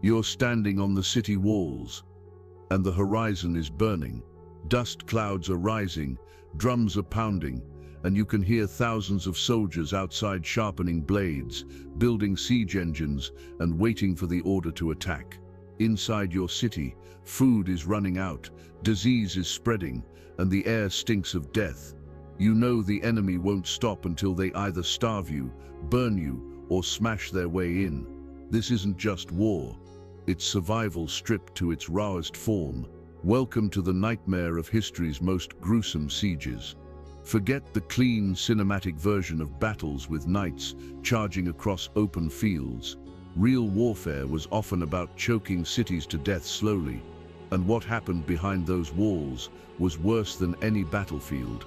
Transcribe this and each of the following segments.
You're standing on the city walls, and the horizon is burning. Dust clouds are rising, drums are pounding, and you can hear thousands of soldiers outside sharpening blades, building siege engines, and waiting for the order to attack. Inside your city, food is running out, disease is spreading, and the air stinks of death. You know the enemy won't stop until they either starve you, burn you, or smash their way in. This isn't just war. It's survival stripped to its rawest form. Welcome to the nightmare of history's most gruesome sieges. Forget the clean, cinematic version of battles with knights charging across open fields. Real warfare was often about choking cities to death slowly, and what happened behind those walls was worse than any battlefield.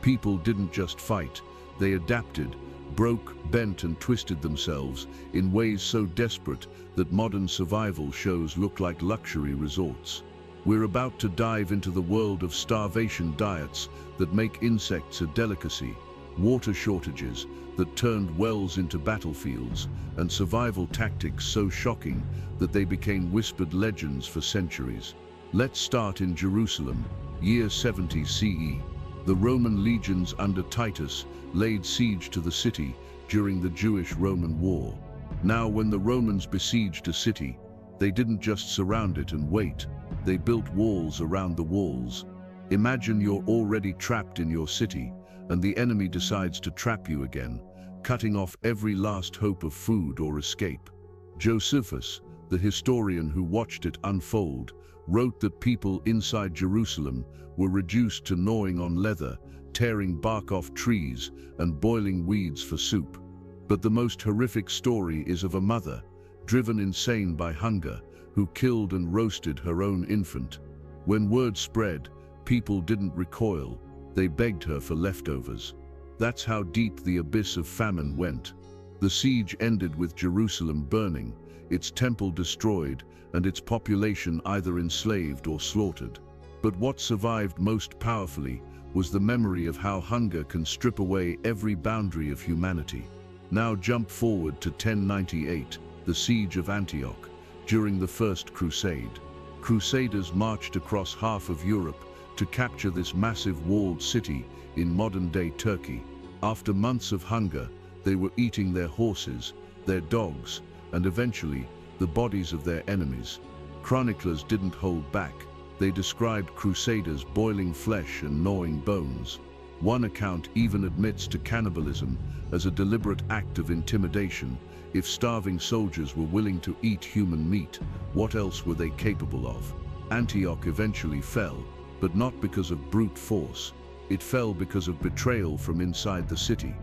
People didn't just fight, they adapted, broke, bent and twisted themselves in ways so desperate that modern survival shows look like luxury resorts. We're about to dive into the world of starvation diets that make insects a delicacy, water shortages that turned wells into battlefields, and survival tactics so shocking that they became whispered legends for centuries. Let's start in Jerusalem, year 70 CE. The Roman legions under Titus laid siege to the city during the Jewish-Roman War. Now, when the Romans besieged a city, they didn't just surround it and wait. They built walls around the walls. Imagine you're already trapped in your city, and the enemy decides to trap you again, cutting off every last hope of food or escape. Josephus, the historian who watched it unfold, wrote that people inside Jerusalem were reduced to gnawing on leather, tearing bark off trees, and boiling weeds for soup. But the most horrific story is of a mother, driven insane by hunger, who killed and roasted her own infant. When word spread, people didn't recoil, they begged her for leftovers. That's how deep the abyss of famine went. The siege ended with Jerusalem burning, its temple destroyed, and its population either enslaved or slaughtered. But what survived most powerfully was the memory of how hunger can strip away every boundary of humanity. Now jump forward to 1098, the Siege of Antioch, during the First Crusade. Crusaders marched across half of Europe to capture this massive walled city in modern-day Turkey. After months of hunger, they were eating their horses, their dogs, and eventually the bodies of their enemies. Chroniclers didn't hold back. They described crusaders boiling flesh and gnawing bones. One account even admits to cannibalism as a deliberate act of intimidation. If starving soldiers were willing to eat human meat, what else were they capable of? Antioch eventually fell, but not because of brute force. It fell because of betrayal from inside the city.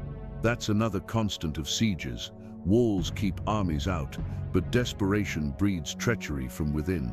That's another constant of sieges. Walls keep armies out, but desperation breeds treachery from within.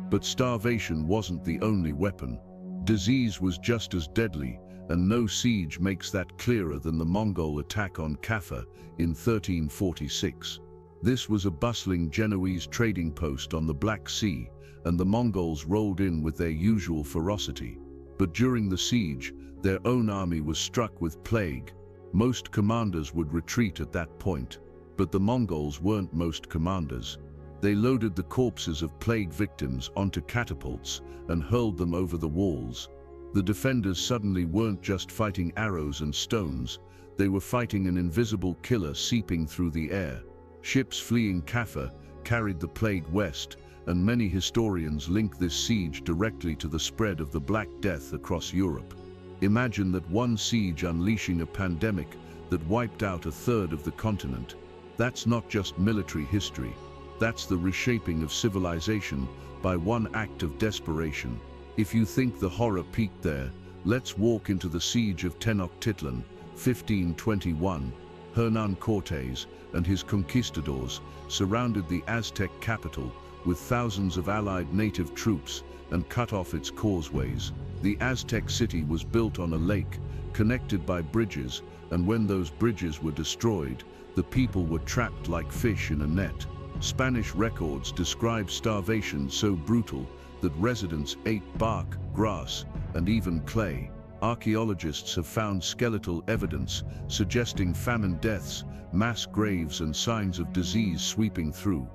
But starvation wasn't the only weapon. Disease was just as deadly, and no siege makes that clearer than the Mongol attack on Kaffa in 1346. This was a bustling Genoese trading post on the Black Sea, and the Mongols rolled in with their usual ferocity. But during the siege, their own army was struck with plague. Most commanders would retreat at that point, but the Mongols weren't most commanders. They loaded the corpses of plague victims onto catapults and hurled them over the walls. The defenders suddenly weren't just fighting arrows and stones, they were fighting an invisible killer seeping through the air. Ships fleeing Kaffa carried the plague west, and many historians link this siege directly to the spread of the Black Death across Europe. Imagine that one siege unleashing a pandemic that wiped out a third of the continent. That's not just military history. That's the reshaping of civilization by one act of desperation. If you think the horror peaked there, let's walk into the Siege of Tenochtitlan, 1521. Hernan Cortés and his conquistadors surrounded the Aztec capital with thousands of allied native troops and cut off its causeways. The Aztec city was built on a lake, connected by bridges, and when those bridges were destroyed, the people were trapped like fish in a net. Spanish records describe starvation so brutal that residents ate bark, grass, and even clay. Archaeologists have found skeletal evidence suggesting famine deaths, mass graves, and signs of disease sweeping through.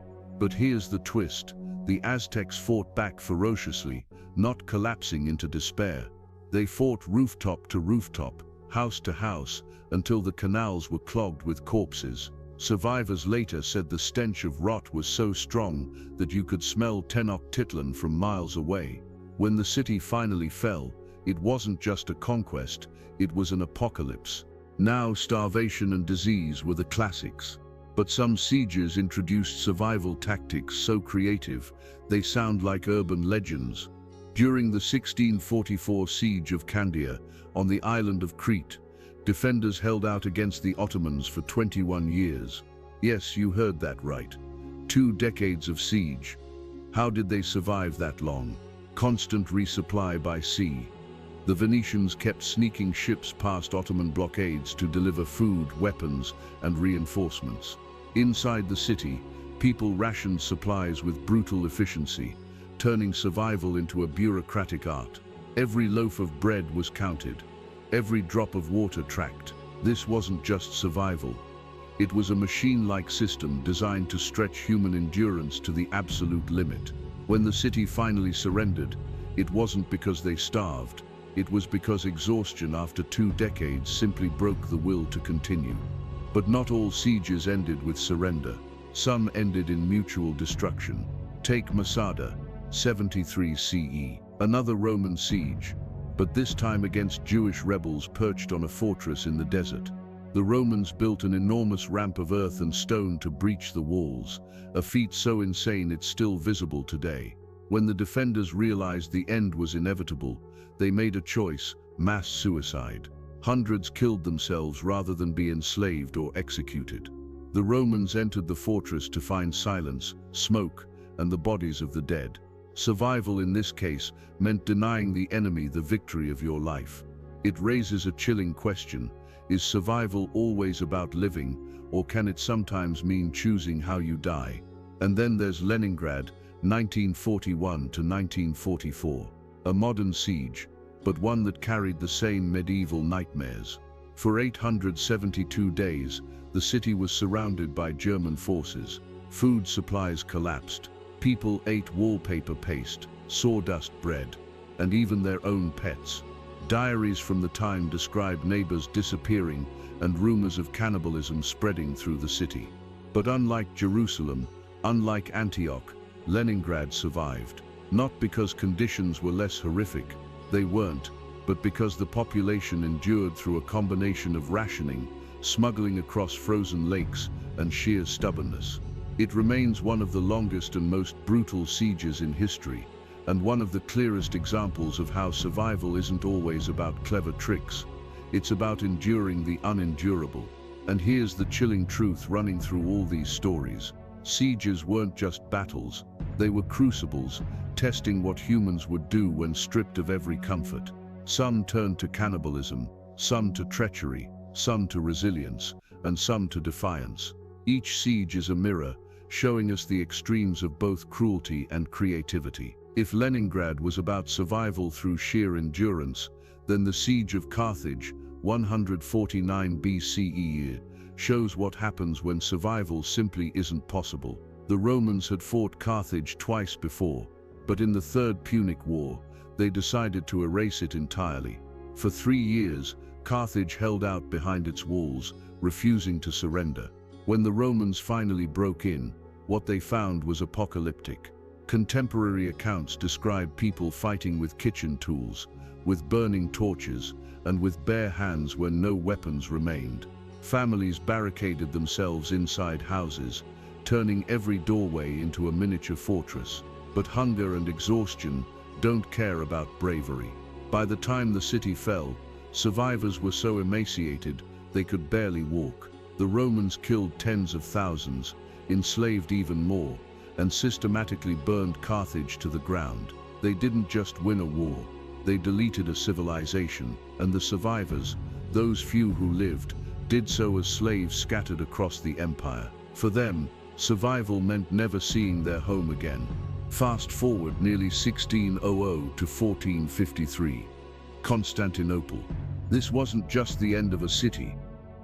But here's the twist. The Aztecs fought back ferociously, not collapsing into despair. They fought rooftop to rooftop, house to house, until the canals were clogged with corpses. Survivors later said the stench of rot was so strong that you could smell Tenochtitlan from miles away. When the city finally fell, it wasn't just a conquest, it was an apocalypse. Now starvation and disease were the classics. But some sieges introduced survival tactics so creative, they sound like urban legends. During the 1644 Siege of Candia, on the island of Crete, defenders held out against the Ottomans for 21 years. Yes, you heard that right. 2 decades of siege. How did they survive that long? Constant resupply by sea. The Venetians kept sneaking ships past Ottoman blockades to deliver food, weapons, and reinforcements. Inside the city, people rationed supplies with brutal efficiency, turning survival into a bureaucratic art. Every loaf of bread was counted, every drop of water tracked. This wasn't just survival. It was a machine-like system designed to stretch human endurance to the absolute limit. When the city finally surrendered, it wasn't because they starved. It was because exhaustion after 2 decades simply broke the will to continue. But not all sieges ended with surrender. Some ended in mutual destruction. Take Masada, 73 CE, another Roman siege, but this time against Jewish rebels perched on a fortress in the desert. The Romans built an enormous ramp of earth and stone to breach the walls, a feat so insane it's still visible today. When the defenders realized the end was inevitable, they made a choice: mass suicide. Hundreds killed themselves rather than be enslaved or executed. The Romans entered the fortress to find silence, smoke, and the bodies of the dead. Survival in this case meant denying the enemy the victory of your life. It raises a chilling question: is survival always about living, or can it sometimes mean choosing how you die? And then there's Leningrad, 1941 to 1944. A modern siege, but one that carried the same medieval nightmares. For 872 days, the city was surrounded by German forces. Food supplies collapsed. People ate wallpaper paste, sawdust bread, and even their own pets. Diaries from the time describe neighbors disappearing and rumors of cannibalism spreading through the city. But unlike Jerusalem, unlike Antioch, Leningrad survived. Not because conditions were less horrific, they weren't, but because the population endured through a combination of rationing, smuggling across frozen lakes, and sheer stubbornness. It remains one of the longest and most brutal sieges in history, and one of the clearest examples of how survival isn't always about clever tricks. It's about enduring the unendurable. And here's the chilling truth running through all these stories. Sieges weren't just battles, they were crucibles, testing what humans would do when stripped of every comfort. Some turned to cannibalism, some to treachery, some to resilience, and some to defiance. Each siege is a mirror, showing us the extremes of both cruelty and creativity. If Leningrad was about survival through sheer endurance, then the Siege of Carthage, 149 BCE, shows what happens when survival simply isn't possible. The Romans had fought Carthage twice before, but in the Third Punic War, they decided to erase it entirely. For 3 years, Carthage held out behind its walls, refusing to surrender. When the Romans finally broke in, what they found was apocalyptic. Contemporary accounts describe people fighting with kitchen tools, with burning torches, and with bare hands when no weapons remained. Families barricaded themselves inside houses, turning every doorway into a miniature fortress. But hunger and exhaustion don't care about bravery. By the time the city fell, survivors were so emaciated they could barely walk. The Romans killed tens of thousands, enslaved even more, and systematically burned Carthage to the ground. They didn't just win a war, they deleted a civilization, and the survivors, those few who lived, did so as slaves scattered across the empire. For them, survival meant never seeing their home again. Fast forward nearly 1600 to 1453. Constantinople. This wasn't just the end of a city,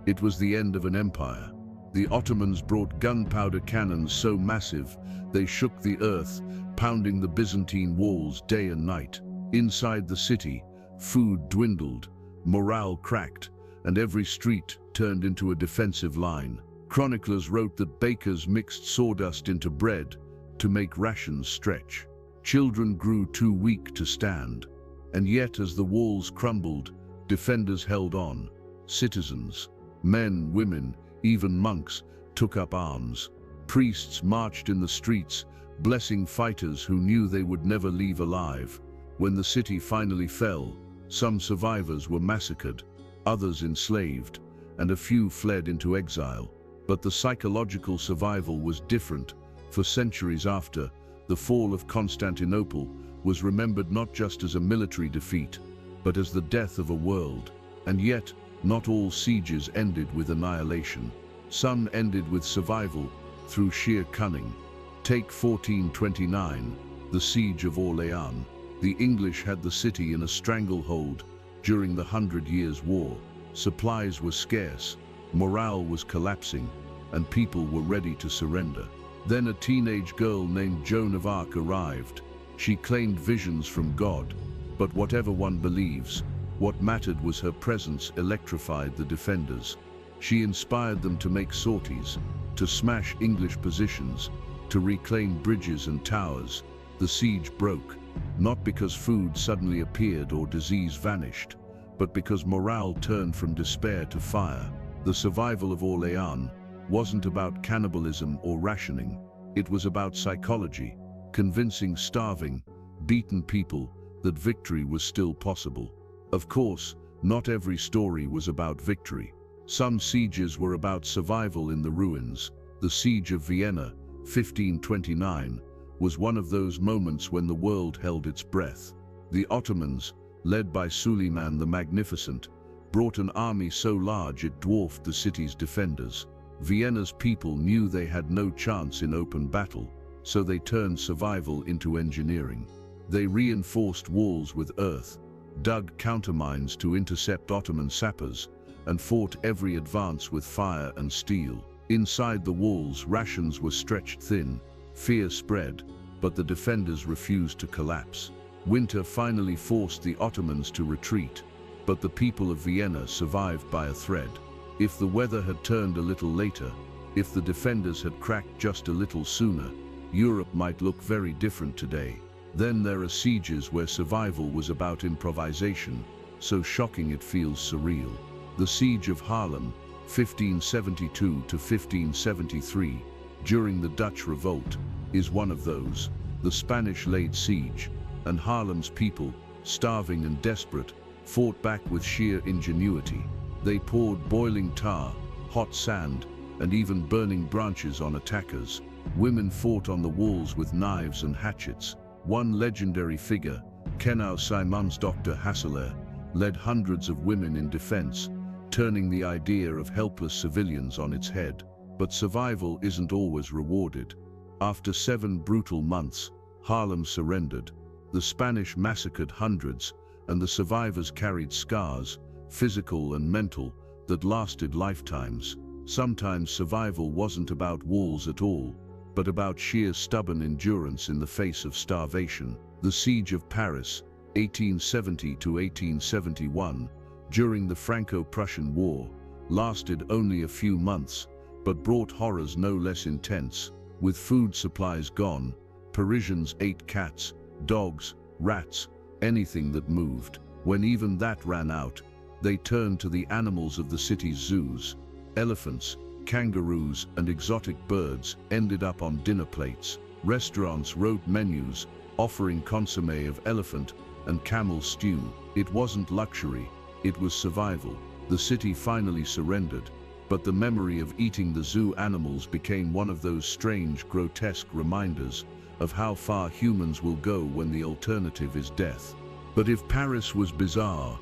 it was the end of an empire. The Ottomans brought gunpowder cannons so massive they shook the earth, pounding the Byzantine walls day and night. Inside the city, food dwindled, morale cracked, and every street turned into a defensive line. Chroniclers wrote that bakers mixed sawdust into bread to make rations stretch. Children grew too weak to stand. And yet, as the walls crumbled, defenders held on. Citizens, men, women, even monks, took up arms. Priests marched in the streets, blessing fighters who knew they would never leave alive. When the city finally fell, some survivors were massacred, others enslaved, and a few fled into exile. But the psychological survival was different. For centuries after, the fall of Constantinople was remembered not just as a military defeat, but as the death of a world. And yet, not all sieges ended with annihilation. Some ended with survival through sheer cunning. Take 1429, the Siege of Orléans. The English had the city in a stranglehold during the 100 Years' War. Supplies were scarce, morale was collapsing, and people were ready to surrender. Then a teenage girl named Joan of Arc arrived. She claimed visions from God, but whatever one believes, what mattered was her presence electrified the defenders. She inspired them to make sorties, to smash English positions, to reclaim bridges and towers. The siege broke, not because food suddenly appeared or disease vanished, but because morale turned from despair to fire. The survival of Orléans wasn't about cannibalism or rationing. It was about psychology, convincing starving, beaten people that victory was still possible. Of course, not every story was about victory. Some sieges were about survival in the ruins. The Siege of Vienna, 1529, was one of those moments when the world held its breath. The Ottomans, led by Suleiman the Magnificent, brought an army so large it dwarfed the city's defenders. Vienna's people knew they had no chance in open battle, so they turned survival into engineering. They reinforced walls with earth, dug countermines to intercept Ottoman sappers, and fought every advance with fire and steel. Inside the walls, rations were stretched thin, fear spread, but the defenders refused to collapse. Winter finally forced the Ottomans to retreat, but the people of Vienna survived by a thread. If the weather had turned a little later, if the defenders had cracked just a little sooner, Europe might look very different today. Then there are sieges where survival was about improvisation, so shocking it feels surreal. The Siege of Haarlem, 1572 to 1573, during the Dutch Revolt, is one of those. The Spanish laid siege, and Haarlem's people, starving and desperate, fought back with sheer ingenuity. They poured boiling tar, hot sand, and even burning branches on attackers. Women fought on the walls with knives and hatchets. One legendary figure, Kenau Simons Dr. Hasselaer, led hundreds of women in defense, turning the idea of helpless civilians on its head. But survival isn't always rewarded. After 7 brutal months, Haarlem surrendered. The Spanish massacred hundreds, and the survivors carried scars, physical and mental, that lasted lifetimes. Sometimes survival wasn't about walls at all, but about sheer stubborn endurance in the face of starvation. The Siege of Paris, 1870 to 1871, during the Franco-Prussian War, lasted only a few months, but brought horrors no less intense. With food supplies gone, Parisians ate cats, dogs, rats, anything that moved. When even that ran out, they turned to the animals of the city's zoos. Elephants, kangaroos, and exotic birds ended up on dinner plates. Restaurants wrote menus, offering consommé of elephant and camel stew. It wasn't luxury, it was survival. The city finally surrendered, but the memory of eating the zoo animals became one of those strange, grotesque reminders of how far humans will go when the alternative is death. But if Paris was bizarre,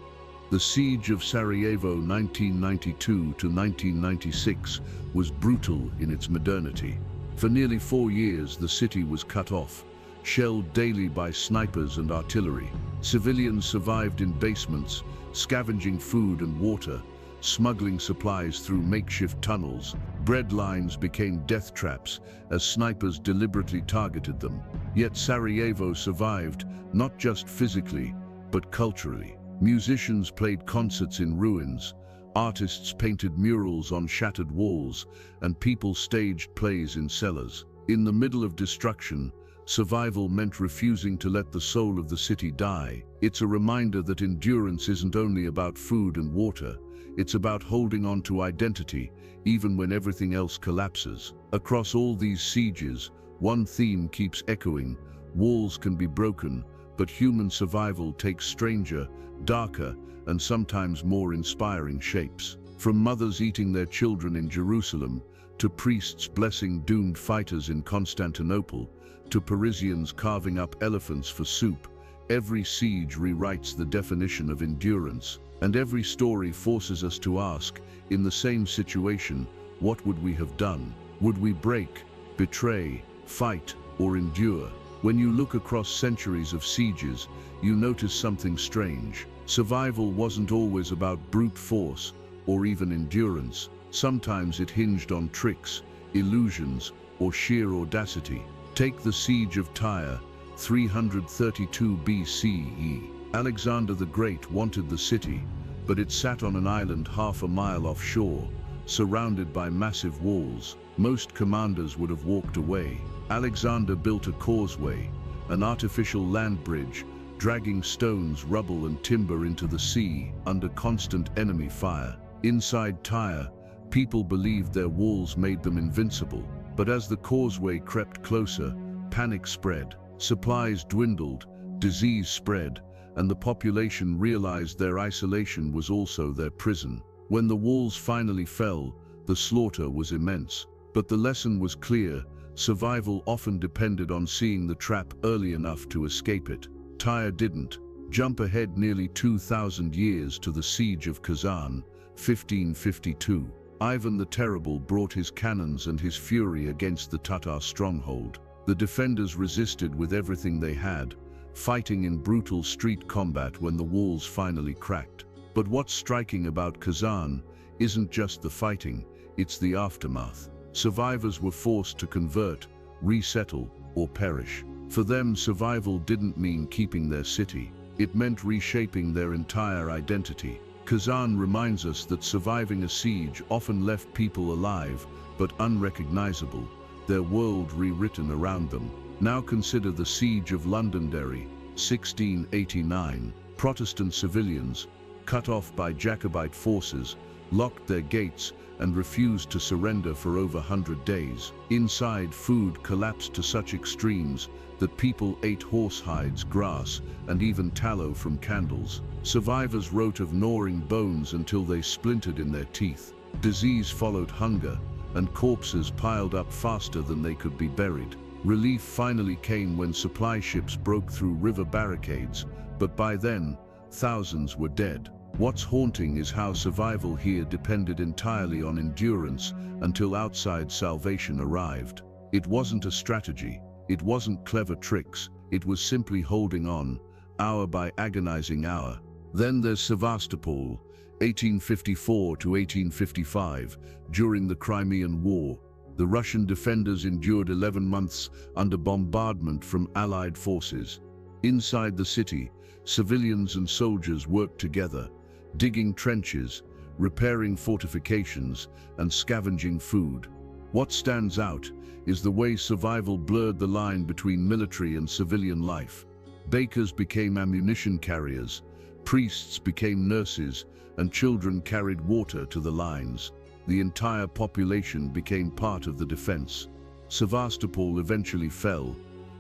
the Siege of Sarajevo 1992 to 1996 was brutal in its modernity. For nearly 4 years, the city was cut off, shelled daily by snipers and artillery. Civilians survived in basements, scavenging food and water, smuggling supplies through makeshift tunnels. Bread lines became death traps as snipers deliberately targeted them. Yet Sarajevo survived, not just physically, but culturally. Musicians played concerts in ruins, artists painted murals on shattered walls, and people staged plays in cellars. In the middle of destruction, survival meant refusing to let the soul of the city die. It's a reminder that endurance isn't only about food and water, it's about holding on to identity, even when everything else collapses. Across all these sieges, one theme keeps echoing: walls can be broken, but human survival takes stranger, darker, and sometimes more inspiring shapes. From mothers eating their children in Jerusalem, to priests blessing doomed fighters in Constantinople, to Parisians carving up elephants for soup, every siege rewrites the definition of endurance, and every story forces us to ask, in the same situation, what would we have done? Would we break, betray, fight, or endure? When you look across centuries of sieges, you notice something strange. Survival wasn't always about brute force or even endurance. Sometimes it hinged on tricks, illusions, or sheer audacity. Take the Siege of Tyre, 332 BCE. Alexander the Great wanted the city, but it sat on an island half a mile offshore, surrounded by massive walls. Most commanders would have walked away. Alexander built a causeway, an artificial land bridge, dragging stones, rubble, and timber into the sea under constant enemy fire. Inside Tyre, people believed their walls made them invincible. But as the causeway crept closer, panic spread. Supplies dwindled, disease spread, and the population realized their isolation was also their prison. When the walls finally fell, the slaughter was immense. But the lesson was clear: survival often depended on seeing the trap early enough to escape it. Tyre didn't. Jump ahead nearly 2,000 years to the Siege of Kazan, 1552. Ivan the Terrible brought his cannons and his fury against the Tatar stronghold. The defenders resisted with everything they had, fighting in brutal street combat when the walls finally cracked. But what's striking about Kazan isn't just the fighting, it's the aftermath. Survivors were forced to convert, resettle, or perish. For them, survival didn't mean keeping their city. It meant reshaping their entire identity. Kazan reminds us that surviving a siege often left people alive, but unrecognizable, their world rewritten around them. Now consider the Siege of Londonderry, 1689. Protestant civilians, cut off by Jacobite forces, locked their gates and refused to surrender for over 100 days. Inside, food collapsed to such extremes that people ate horse hides, grass, and even tallow from candles. Survivors wrote of gnawing bones until they splintered in their teeth. Disease followed hunger, and corpses piled up faster than they could be buried. Relief finally came when supply ships broke through river barricades, but by then, thousands were dead. What's haunting is how survival here depended entirely on endurance until outside salvation arrived. It wasn't a strategy, it wasn't clever tricks, it was simply holding on, hour by agonizing hour. Then there's Sevastopol, 1854 to 1855, during the Crimean War. The Russian defenders endured 11 months under bombardment from Allied forces. Inside the city, civilians and soldiers worked together, digging trenches, repairing fortifications, and scavenging food. What stands out is the way survival blurred the line between military and civilian life. Bakers became ammunition carriers, priests became nurses, and children carried water to the lines. The entire population became part of the defense. Sevastopol eventually fell,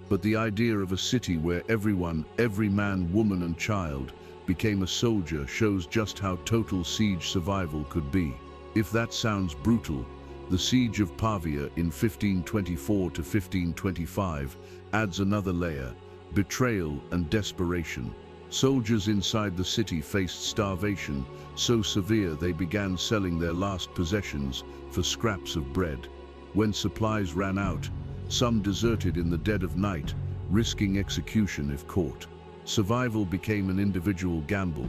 but the idea of a city where everyone, every man, woman, and child, became a soldier shows just how total siege survival could be. If that sounds brutal, the Siege of Pavia in 1524 to 1525 adds another layer: betrayal and desperation. Soldiers inside the city faced starvation so severe they began selling their last possessions for scraps of bread. When supplies ran out, some deserted in the dead of night, risking execution if caught. Survival became an individual gamble.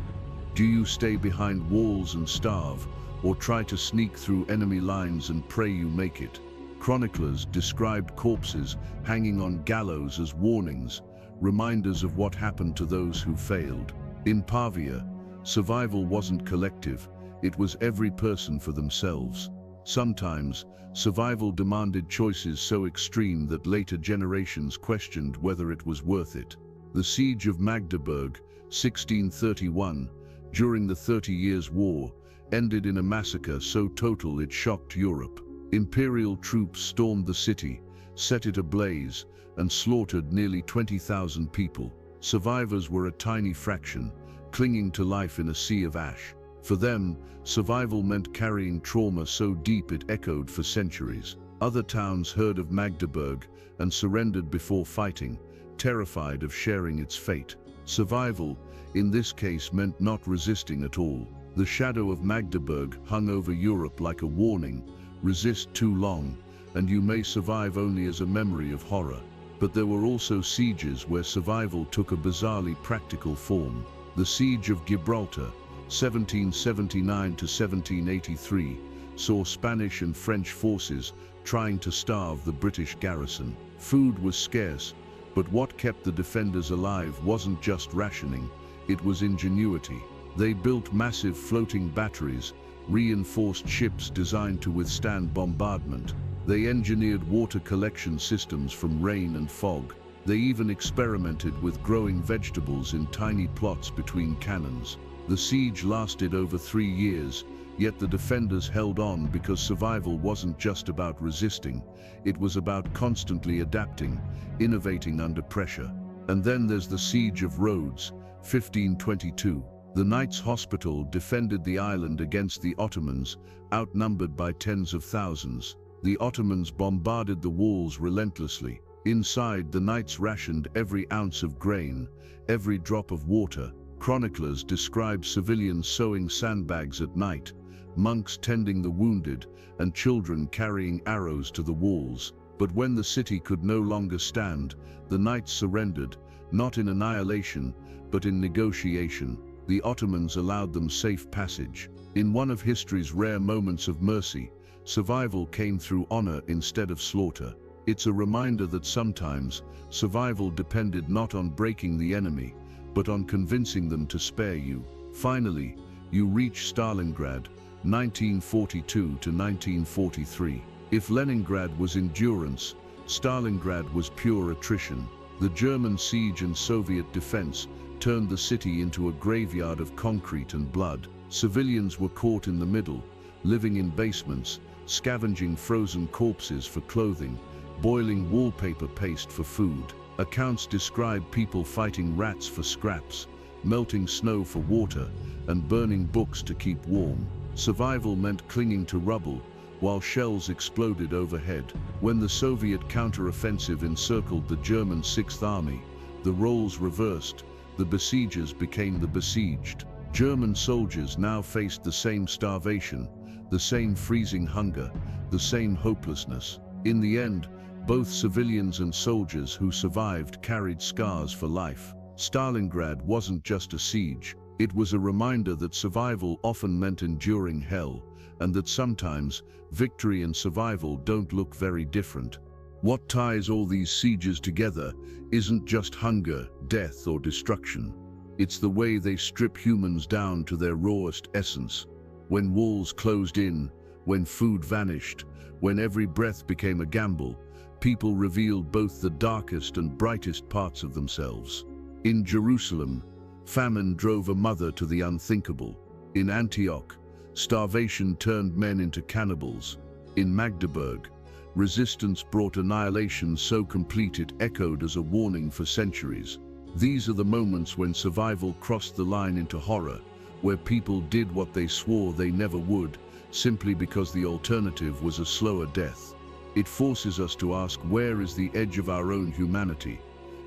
Do you stay behind walls and starve, or try to sneak through enemy lines and pray you make it. Chroniclers described corpses hanging on gallows as warnings, reminders of what happened to those who failed. In Pavia, survival wasn't collective, it was every person for themselves. Sometimes, survival demanded choices so extreme that later generations questioned whether it was worth it. The Siege of Magdeburg, 1631, during the 30 Years' War, ended in a massacre so total it shocked Europe. Imperial troops stormed the city, set it ablaze, and slaughtered nearly 20,000 people. Survivors were a tiny fraction, clinging to life in a sea of ash. For them, survival meant carrying trauma so deep it echoed for centuries. Other towns heard of Magdeburg and surrendered before fighting, terrified of sharing its fate. Survival, in this case, meant not resisting at all. The shadow of Magdeburg hung over Europe like a warning: resist too long, and you may survive only as a memory of horror. But there were also sieges where survival took a bizarrely practical form. The Siege of Gibraltar, 1779 to 1783, saw Spanish and French forces trying to starve the British garrison. Food was scarce, but what kept the defenders alive wasn't just rationing, it was ingenuity. They built massive floating batteries, reinforced ships designed to withstand bombardment. They engineered water collection systems from rain and fog. They even experimented with growing vegetables in tiny plots between cannons. The siege lasted over 3 years, yet the defenders held on because survival wasn't just about resisting, it was about constantly adapting, innovating under pressure. And then there's the Siege of Rhodes, 1522. The Knights Hospital defended the island against the Ottomans, outnumbered by tens of thousands. The Ottomans bombarded the walls relentlessly. Inside, the knights rationed every ounce of grain, every drop of water. Chroniclers describe civilians sewing sandbags at night, monks tending the wounded, and children carrying arrows to the walls. But when the city could no longer stand, the knights surrendered, not in annihilation, but in negotiation. The Ottomans allowed them safe passage. In one of history's rare moments of mercy, survival came through honor instead of slaughter. It's a reminder that sometimes, survival depended not on breaking the enemy, but on convincing them to spare you. Finally, you reach Stalingrad, 1942 to 1943. If Leningrad was endurance, Stalingrad was pure attrition. The German siege and Soviet defense turned the city into a graveyard of concrete and blood. Civilians were caught in the middle, living in basements, scavenging frozen corpses for clothing, boiling wallpaper paste for food. Accounts describe people fighting rats for scraps, melting snow for water, and burning books to keep warm. Survival meant clinging to rubble, while shells exploded overhead. When the Soviet counteroffensive encircled the German Sixth Army, the roles reversed. The besiegers became the besieged. German soldiers now faced the same starvation, the same freezing hunger, the same hopelessness. In the end, both civilians and soldiers who survived carried scars for life. Stalingrad wasn't just a siege, it was a reminder that survival often meant enduring hell, and that sometimes victory and survival don't look very different. What ties all these sieges together isn't just hunger, death, or destruction. It's the way they strip humans down to their rawest essence. When walls closed in, when food vanished, when every breath became a gamble, people revealed both the darkest and brightest parts of themselves. In Jerusalem, famine drove a mother to the unthinkable. In Antioch, starvation turned men into cannibals. In Magdeburg, resistance brought annihilation so complete it echoed as a warning for centuries. These are the moments when survival crossed the line into horror, where people did what they swore they never would, simply because the alternative was a slower death. It forces us to ask, where is the edge of our own humanity,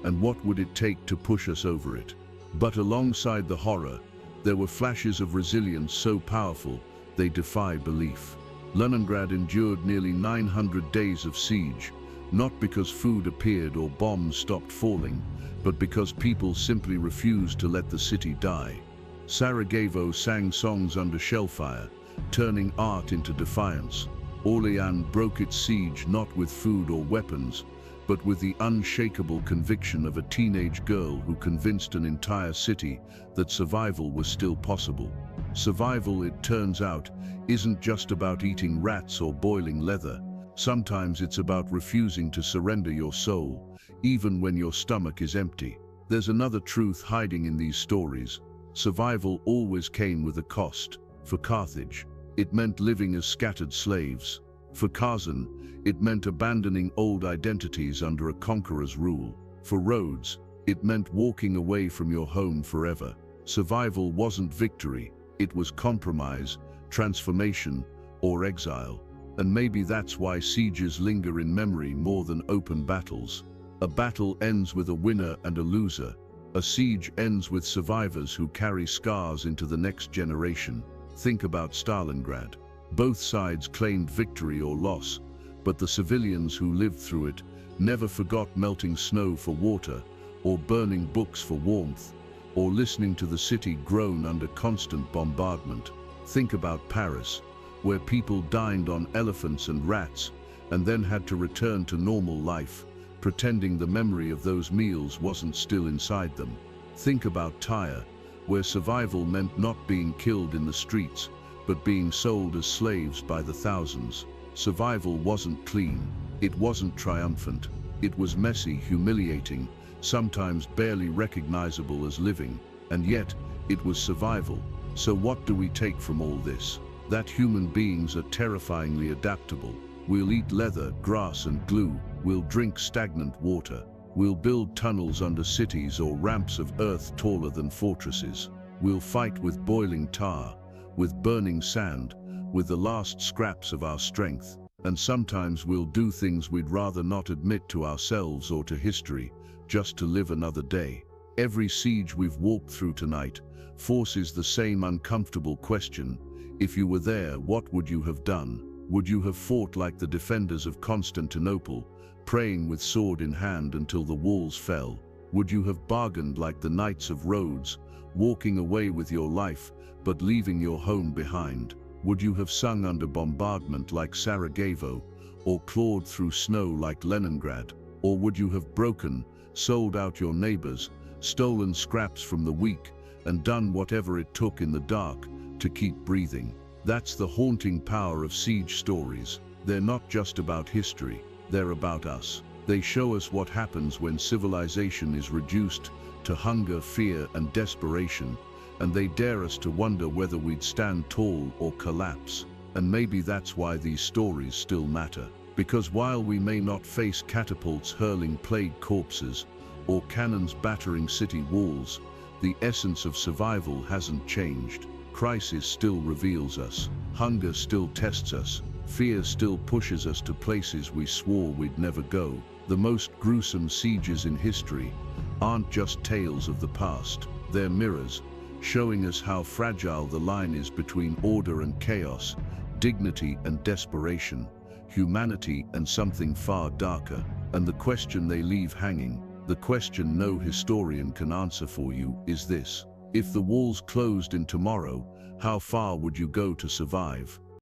and what would it take to push us over it? But alongside the horror, there were flashes of resilience so powerful they defy belief. Leningrad endured nearly 900 days of siege, not because food appeared or bombs stopped falling, but because people simply refused to let the city die. Sarajevo sang songs under shellfire, turning art into defiance. Orléans broke its siege not with food or weapons, but with the unshakable conviction of a teenage girl who convinced an entire city that survival was still possible. Survival, it turns out, isn't just about eating rats or boiling leather. Sometimes it's about refusing to surrender your soul, even when your stomach is empty. There's another truth hiding in these stories. Survival always came with a cost. For Carthage, it meant living as scattered slaves. For Kazan, it meant abandoning old identities under a conqueror's rule. For Rhodes, it meant walking away from your home forever. Survival wasn't victory, it was compromise, transformation, or exile. And maybe that's why sieges linger in memory more than open battles. A battle ends with a winner and a loser. A siege ends with survivors who carry scars into the next generation. Think about Stalingrad. Both sides claimed victory or loss, but the civilians who lived through it never forgot melting snow for water, or burning books for warmth, or listening to the city groan under constant bombardment. Think about Paris, where people dined on elephants and rats, and then had to return to normal life, pretending the memory of those meals wasn't still inside them. Think about Tyre, where survival meant not being killed in the streets, but being sold as slaves by the thousands. Survival wasn't clean, it wasn't triumphant, it was messy, humiliating, sometimes barely recognizable as living, and yet it was survival. So what do we take from all this? That human beings are terrifyingly adaptable. We'll eat leather, grass and glue, we'll drink stagnant water, we'll build tunnels under cities or ramps of earth taller than fortresses. We'll fight with boiling tar, with burning sand, with the last scraps of our strength. And sometimes we'll do things we'd rather not admit to ourselves or to history, just to live another day. Every siege we've walked through tonight forces the same uncomfortable question. If you were there, what would you have done? Would you have fought like the defenders of Constantinople, praying with sword in hand until the walls fell? Would you have bargained like the knights of Rhodes, walking away with your life, but leaving your home behind? Would you have sung under bombardment like Sarajevo, or clawed through snow like Leningrad? Or would you have broken, sold out your neighbors, stolen scraps from the weak, and done whatever it took in the dark to keep breathing? That's the haunting power of siege stories. They're not just about history, they're about us. They show us what happens when civilization is reduced to hunger, fear, and desperation, and they dare us to wonder whether we'd stand tall or collapse. And maybe that's why these stories still matter. Because while we may not face catapults hurling plague corpses, or cannons battering city walls, the essence of survival hasn't changed. Crisis still reveals us, hunger still tests us, fear still pushes us to places we swore we'd never go. The most gruesome sieges in history aren't just tales of the past, they're mirrors, showing us how fragile the line is between order and chaos, dignity and desperation, humanity and something far darker. And the question they leave hanging, the question no historian can answer for you, is this: if the walls closed in tomorrow, how far would you go to survive?